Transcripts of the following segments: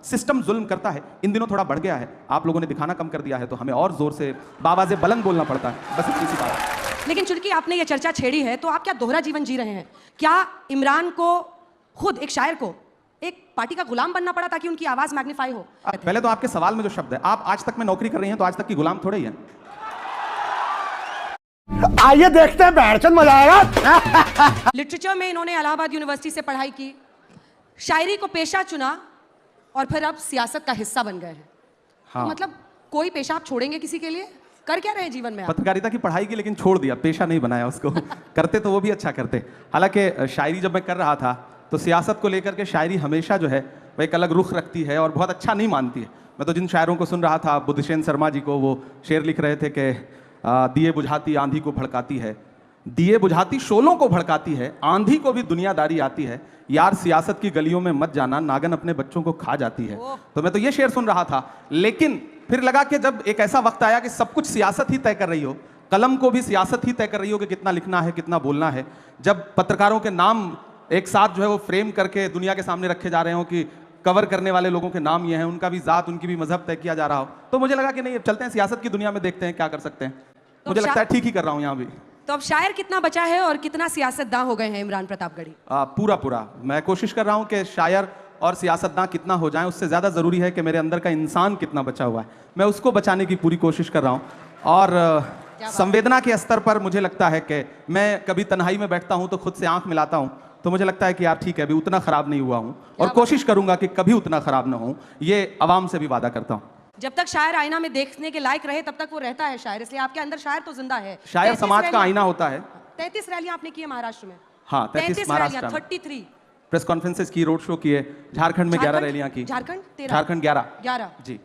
System जुल्म करता है, इन दिनों थोड़ा बढ़ गया है, आप लोगों ने दिखाना कम कर दिया है, तो हमें और जोर से बावाज़े बुलंद बोलना पड़ता है, बस इसी बात। लेकिन चूंकि आपने ये चर्चा छेड़ी है, तो आप क्या दोहरा जीवन जी रहे हैं? क्या इमरान को खुद एक शायर को एक पार्टी का गुलाम बनना पड़ा ताकि उनकी आवाज मैग्नीफाई हो? पहले तो आपके सवाल में जो शब्द है, आप आज तक में नौकरी कर रही हैं, तो आज तक की गुलाम थोड़े ही हैं। आइए देखते हैं, बैठचंद मजा आएगा। लिटरेचर में इन्होंने इलाहाबाद यूनिवर्सिटी से पढ़ाई की, शायरी को पेशा चुना और फिर अब सियासत का हिस्सा बन गए हैं। हाँ। तो मतलब कोई पेशा आप छोड़ेंगे किसी के लिए? कर क्या रहे जीवन में आप? पत्रकारिता की पढ़ाई की, लेकिन छोड़ दिया, पेशा नहीं बनाया उसको। करते तो वो भी अच्छा करते। हालांकि शायरी जब मैं कर रहा था तो सियासत को लेकर के शायरी हमेशा जो है वो एक अलग रुख रखती है और बहुत अच्छा नहीं मानती है। मैं तो जिन शायरों को सुन रहा था, बुद्धसेन शर्मा जी को, वो शेर लिख रहे थे कि दिए बुझाती आंधी को भड़काती है, दिए बुझाती शोलों को भड़काती है, आंधी को भी दुनियादारी आती है, यार सियासत की गलियों में मत जाना, नागन अपने बच्चों को खा जाती है। तो मैं तो ये शेर सुन रहा था, लेकिन फिर लगा कि जब एक ऐसा वक्त आया कि सब कुछ सियासत ही तय कर रही हो, कलम को भी सियासत ही तय कर रही हो कि कितना लिखना है, कितना बोलना है, जब पत्रकारों के नाम एक साथ जो है वो फ्रेम करके दुनिया के सामने रखे जा रहे हो कि कवर करने वाले लोगों के नाम ये हैं, उनका भी जात, उनकी भी मजहब तय किया जा रहा हो, तो मुझे लगा कि नहीं, अब चलते हैं सियासत की दुनिया में, देखते हैं क्या कर सकते हैं। तो मुझे लगता है ठीक ही कर रहा हूं यहाँ भी। तो अब शायर कितना बचा है और कितना सियासतदान हो गए हैं इमरान प्रतापगढ़ी? पूरा पूरा मैं कोशिश कर रहा हूं कि शायर और सियासतदान कितना हो जाएं, उससे ज़्यादा ज़रूरी है कि मेरे अंदर का इंसान कितना बचा हुआ है, मैं उसको बचाने की पूरी कोशिश कर रहा हूं। और संवेदना के स्तर पर मुझे लगता है कि मैं कभी तन्हाई में बैठता हूं तो खुद से आंख मिलाता हूं, तो मुझे लगता है कि यार ठीक है, अभी उतना ख़राब नहीं हुआ हूं और कोशिश करूंगा कि कभी उतना ख़राब ना हो, ये आवाम से भी वादा करता हूँ। जब तक शायर आईना में देखने के लायक रहे तब तक वो रहता है शायर, इसलिए आपके अंदर शायर तो जिंदा है। शायर समाज का आईना होता है। 33 रैलियां आपने की है महाराष्ट्र में? हाँ, 33 महाराष्ट्र में 33 प्रेस कॉन्फ्रेंसेस की, रोड शो किए, झारखंड में 11 रैलियां की। झारखंड 11 जी।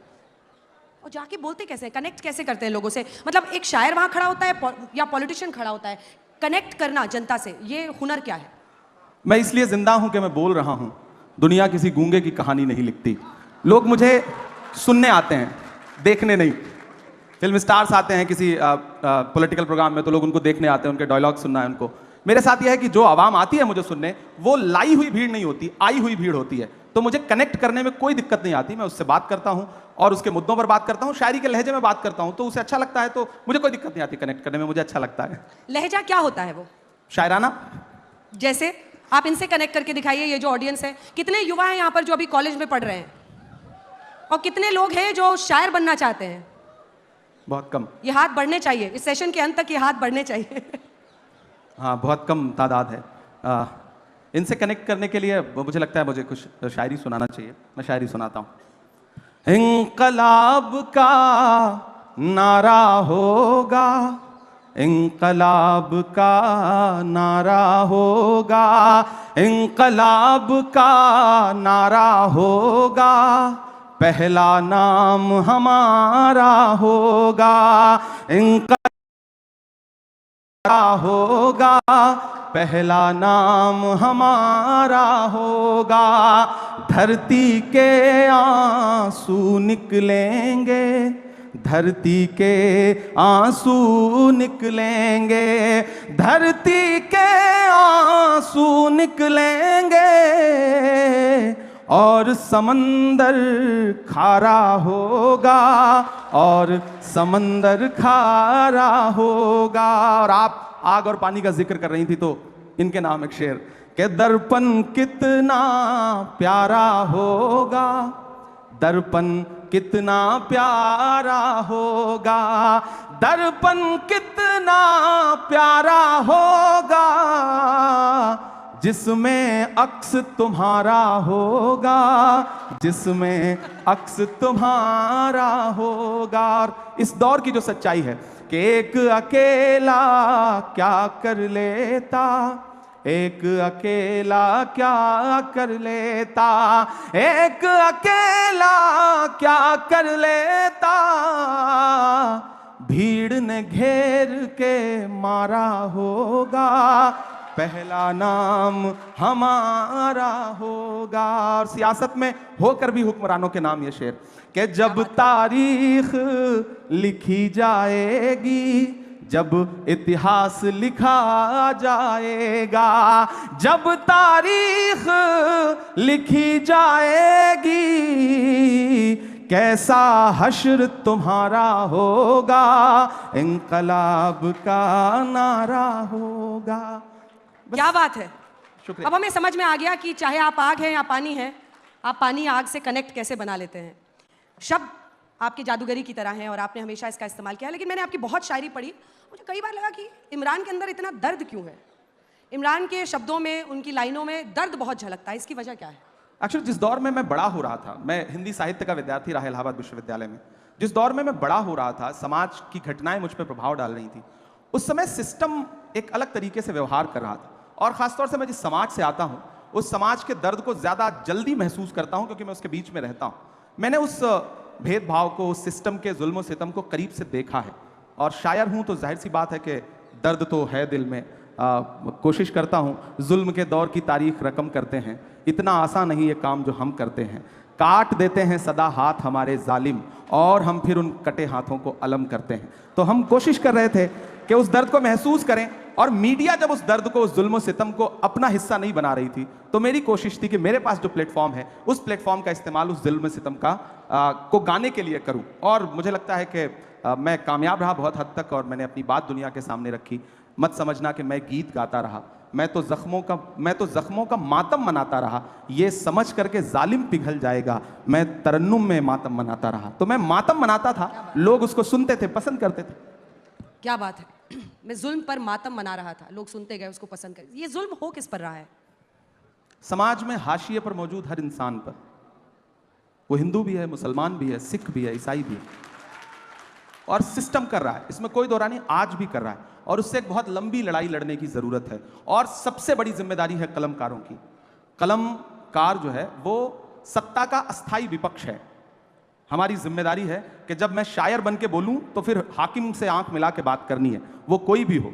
और जाके बोलते कैसे हैं, कनेक्ट कैसे करते हैं लोगों से? मतलब एक शायर वहां खड़ा होता है या पॉलिटिशियन खड़ा होता है, कनेक्ट करना जनता से, ये हुनर क्या है? मैं इसलिए जिंदा हूं कि मैं बोल रहा हूं, दुनिया किसी गूंगे की कहानी नहीं लिखती। लोग मुझे सुनने आते हैं, देखने नहीं। फिल्म स्टार्स आते हैं किसी पॉलिटिकल प्रोग्राम में, तो लोग उनको देखने आते हैं, उनके डायलॉग सुनना है उनको। मेरे साथ यह है कि जो आवाम आती है मुझे सुनने, वो लाई हुई भीड़ नहीं होती, आई हुई भीड़ होती है, तो मुझे कनेक्ट करने में कोई दिक्कत नहीं आती। मैं उससे बात करता हूं और उसके मुद्दों पर बात करता हूं, शायरी के लहजे में बात करता हूं, तो उसे अच्छा लगता है, तो मुझे कोई दिक्कत नहीं आती कनेक्ट करने में, मुझे अच्छा लगता है। लहजा क्या होता है वो? शायराना। जैसे आप इनसे कनेक्ट करके दिखाइए, ये जो ऑडियंस है, कितने युवा हैं यहाँ पर जो अभी कॉलेज में पढ़ रहे हैं, और कितने लोग हैं जो शायर बनना चाहते हैं? बहुत कम। ये हाथ बढ़ने चाहिए, इस सेशन के अंत तक ये हाथ बढ़ने चाहिए। हाँ, बहुत कम तादाद है। इनसे कनेक्ट करने के लिए मुझे लगता है मुझे कुछ शायरी सुनाना चाहिए, मैं शायरी सुनाता हूँ। इंकलाब का नारा होगा, इंकलाब का नारा होगा, इंकलाब का नारा होगा, पहला नाम हमारा होगा, इंकलाब होगा, पहला नाम हमारा होगा, धरती के आंसू निकलेंगे, धरती के आंसू निकलेंगे, धरती के आंसू निकलेंगे, और समंदर खारा होगा, और समंदर खारा होगा। और आप आग और पानी का जिक्र कर रही थी, तो इनके नाम एक शेर के दर्पण कितना प्यारा होगा, दर्पण कितना प्यारा होगा, दर्पण कितना प्यारा होगा, जिसमें अक्स तुम्हारा होगा, जिसमें अक्स तुम्हारा होगा। और इस दौर की जो सच्चाई है कि एक अकेला क्या कर लेता, एक अकेला क्या कर लेता, एक अकेला क्या कर लेता, भीड़ ने घेर के मारा होगा, पहला नाम हमारा होगा। और सियासत में होकर भी हुक्मरानों के नाम ये शेर कि जब तारीख लिखी जाएगी, जब इतिहास लिखा जाएगा, जब तारीख लिखी जाएगी, कैसा हश्र तुम्हारा होगा, इंकलाब का नारा होगा। क्या बात है। शुक्रिया। अब हमें समझ में आ गया कि चाहे आप आग हैं या पानी हैं, आप पानी आग से कनेक्ट कैसे बना लेते हैं। शब्द आपकी जादूगरी की तरह हैं और आपने हमेशा इसका इस्तेमाल किया। लेकिन मैंने आपकी बहुत शायरी पढ़ी, मुझे कई बार लगा कि इमरान के अंदर इतना दर्द क्यों है। इमरान के शब्दों में, उनकी लाइनों में दर्द बहुत झलकता है, इसकी वजह क्या है? एक्चुअली जिस दौर में मैं बड़ा हो रहा था, मैं हिंदी साहित्य का विद्यार्थी रहा इलाहाबाद विश्वविद्यालय में, जिस दौर में मैं बड़ा हो रहा था, समाज की घटनाएं मुझ पर प्रभाव डाल रही थी, उस समय सिस्टम एक अलग तरीके से व्यवहार कर रहा था। और खासतौर से मैं जिस समाज से आता हूँ, उस समाज के दर्द को ज्यादा जल्दी महसूस करता हूँ क्योंकि मैं उसके बीच में रहता हूँ। मैंने उस भेदभाव को, उस सिस्टम के जुल्म सितम को करीब से देखा है। और शायर हूँ तो जाहिर सी बात है कि दर्द तो है दिल में। कोशिश करता हूँ, जुल्म के दौर की तारीख रकम करते हैं, इतना आसान नहीं ये काम जो हम करते हैं। काट देते हैं सदा हाथ हमारे जालिम, और हम फिर उन कटे हाथों को अलम करते हैं। तो हम कोशिश कर रहे थे कि उस दर्द को महसूस करें, और मीडिया जब उस दर्द को, उस जुल्म सितम को अपना हिस्सा नहीं बना रही थी, तो मेरी कोशिश थी कि मेरे पास जो प्लेटफॉर्म है, उस प्लेटफॉर्म का इस्तेमाल उस जुल्म सितम का को गाने के लिए करूं। और मुझे लगता है कि मैं कामयाब रहा बहुत हद तक, और मैंने अपनी बात दुनिया के सामने रखी। मत समझना कि मैं गीत गाता रहा, मैं तो जख्मों का मातम मनाता रहा। ये समझ करके जालिम पिघल जाएगा, मैं तरन्नुम में मातम मनाता रहा। तो मैं मातम मनाता था, लोग उसको सुनते थे, पसंद करते थे। क्या बात है। मैं जुल्म पर मातम मना रहा था, लोग सुनते गए, उसको पसंद कर। ये जुल्म हो किस पर रहा है? समाज में हाशिए पर मौजूद हर इंसान पर। वो हिंदू भी है, मुसलमान भी है, सिख भी है, ईसाई भी है, और सिस्टम कर रहा है, इसमें कोई दौरा नहीं, आज भी कर रहा है। और उससे एक बहुत लंबी लड़ाई लड़ने की जरूरत है। और सबसे बड़ी जिम्मेदारी है कलमकारों की। कलमकार जो है वो सत्ता का अस्थाई विपक्ष है। हमारी जिम्मेदारी है कि जब मैं शायर बन के बोलूं तो फिर हाकिम से आंख मिला के बात करनी है, वो कोई भी हो,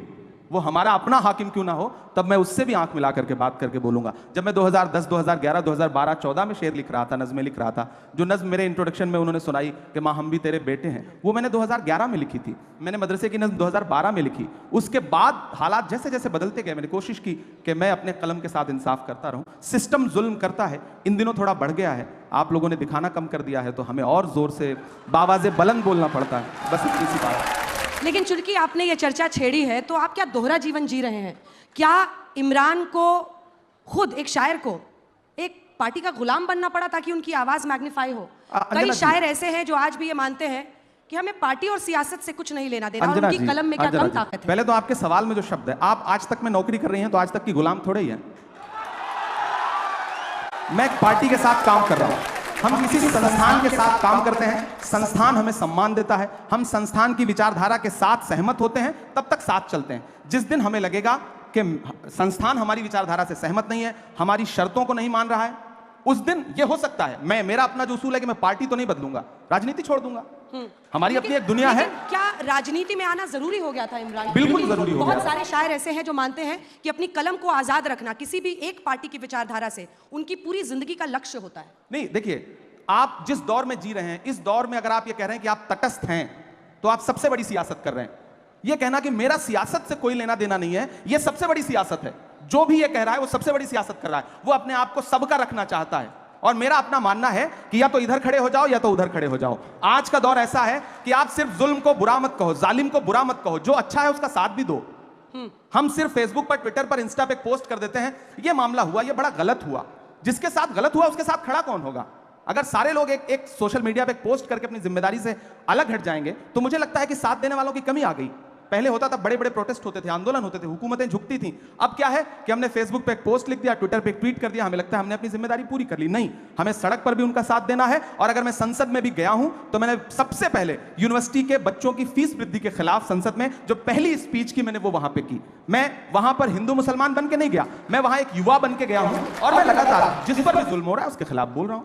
वो हमारा अपना हाकिम क्यों ना हो, तब मैं उससे भी आंख मिला करके बात करके बोलूंगा। जब मैं 2010, 2011, 2012, 14 में शेर लिख रहा था, नज़में लिख रहा था, जो नज़्म मेरे इंट्रोडक्शन में उन्होंने सुनाई कि माँ हम भी तेरे बेटे हैं, वो मैंने 2011 में लिखी थी। मैंने मदरसे की नज़्म 2012 में लिखी। उसके बाद हालात जैसे जैसे बदलते गए, मैंने कोशिश की कि मैं अपने कलम के साथ इंसाफ करता रहूं। सिस्टम जुल्म करता है, इन दिनों थोड़ा बढ़ गया है, आप लोगों ने दिखाना कम कर दिया है, तो हमें और जोर से बावाज़े बुलंद बोलना पड़ता है। बस इतनी सी बात। लेकिन चूंकि आपने ये चर्चा छेड़ी है, तो आप क्या दोहरा जीवन जी रहे हैं? क्या इमरान को, खुद एक शायर को, एक पार्टी का गुलाम बनना पड़ा ताकि उनकी आवाज मैग्नीफाई हो? कई शायर ऐसे हैं जो आज भी ये मानते हैं कि हमें पार्टी और सियासत से कुछ नहीं लेना देना, और उनकी कलम में क्या कम ताकत है? पहले तो आपके सवाल में जो शब्द है, आप आज तक में नौकरी कर रही हैं, तो आज तक की गुलाम थोड़े ही हैं। मैं एक पार्टी के साथ काम कर रहा हूं, हम किसी संस्थान के साथ काम करते हैं, संस्थान हमें सम्मान देता है, हम संस्थान की विचारधारा के साथ सहमत होते हैं, तब तक साथ चलते हैं। जिस दिन हमें लगेगा कि संस्थान हमारी विचारधारा से सहमत नहीं है, हमारी शर्तों को नहीं मान रहा है, उस दिन ये हो सकता है, मेरा अपना जो उसूल है कि मैं पार्टी तो नहीं बदलूंगा, राजनीति छोड़ दूंगा। हमारी अपनी एक दुनिया है। क्या राजनीति में आना जरूरी हो गया था इमरान? बिल्कुल जरूरी हो गया। बहुत सारे शायर ऐसे हैं जो मानते हैं कि अपनी कलम को आजाद रखना किसी भी एक पार्टी की विचारधारा से उनकी पूरी जिंदगी का लक्ष्य होता है। नहीं, देखिए, आप जिस दौर में जी रहे हैं, इस दौर में अगर आप ये कह रहे हैं कि आप तटस्थ हैं, तो आप सबसे बड़ी सियासत कर रहे हैं। ये कहना कि मेरा सियासत से कोई लेना देना नहीं है, ये सबसे बड़ी सियासत है। जो भी ये कह रहा है वो सबसे बड़ी सियासत कर रहा है। वो अपने आप को सबका रखना चाहता है, और मेरा अपना मानना है कि या तो इधर खड़े हो जाओ या तो उधर खड़े हो जाओ। आज का दौर ऐसा है कि आप सिर्फ जुल्म को बुरा मत कहो, जालिम को बुरा मत कहो, जो अच्छा है उसका साथ भी दो। हम सिर्फ फेसबुक पर, ट्विटर पर, इंस्टा पे पोस्ट कर देते हैं, ये मामला हुआ, ये बड़ा गलत हुआ। जिसके साथ गलत हुआ उसके साथ खड़ा कौन होगा? अगर सारे लोग एक सोशल मीडिया पे पोस्ट करके अपनी जिम्मेदारी से अलग हट जाएंगे, तो मुझे लगता है कि साथ देने वालों की कमी आ गई। पहले होता था, बड़े बड़े प्रोटेस्ट होते थे, आंदोलन होते थे, हुकूमतें झुकती थी। अब क्या है कि हमने फेसबुक पे एक पोस्ट लिख दिया, ट्विटर पे एक ट्वीट कर दिया, हमें लगता है हमने अपनी जिम्मेदारी पूरी कर ली। नहीं, हमें सड़क पर भी उनका साथ देना है। और अगर मैं संसद में भी गया हूं, तो मैंने सबसे पहले यूनिवर्सिटी के बच्चों की फीस वृद्धि के खिलाफ संसद में जो पहली स्पीच की मैंने वो वहां पे की। मैं वहां पर हिंदू मुसलमान बन के नहीं गया, मैं वहां एक युवा बन के गया हूं, और मैं लगातार जिस पर भी जुल्म हो रहा है उसके खिलाफ बोल रहा हूं।